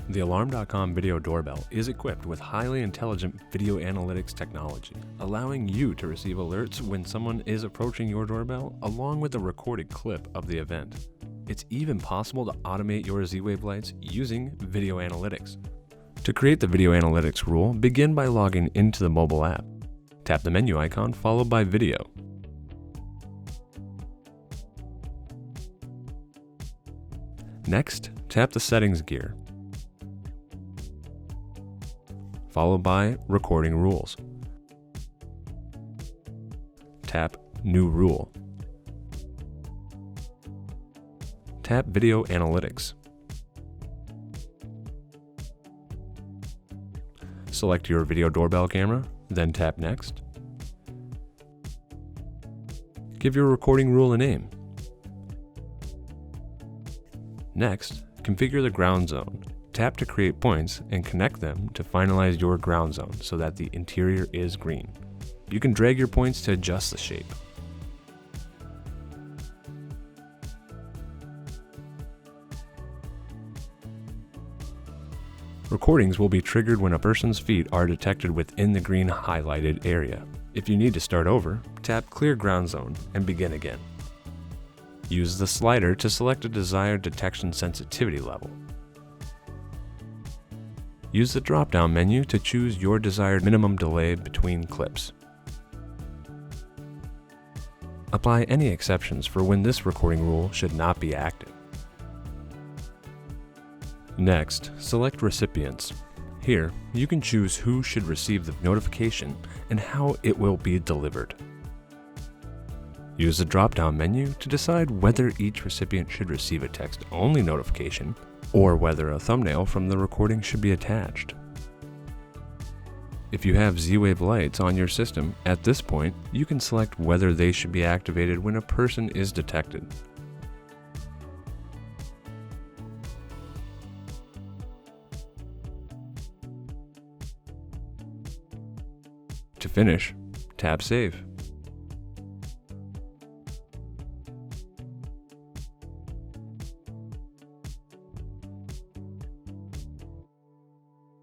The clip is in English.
The Alarm.com video doorbell is equipped with highly intelligent video analytics technology, allowing you to receive alerts when someone is approaching your doorbell, along with a recorded clip of the event. It's even possible to automate your Z-Wave lights using video analytics. To create the video analytics rule, begin by logging into the mobile app. Tap the menu icon followed by video. Next, tap the settings gear, followed by recording rules. Tap new rule. Tap video analytics. Select your video doorbell camera, then tap next. Give your recording rule a name. Next, configure the ground zone. Tap to create points and connect them to finalize your ground zone so that the interior is green. You can drag your points to adjust the shape. Recordings will be triggered when a person's feet are detected within the green highlighted area. If you need to start over, tap Clear Ground Zone and begin again. Use the slider to select a desired detection sensitivity level. Use the drop-down menu to choose your desired minimum delay between clips. Apply any exceptions for when this recording rule should not be active. Next, select Recipients. Here, you can choose who should receive the notification and how it will be delivered. Use the drop-down menu to decide whether each recipient should receive a text-only notification or whether a thumbnail from the recording should be attached. If you have Z-Wave lights on your system, at this point, you can select whether they should be activated when a person is detected. To finish, tap Save.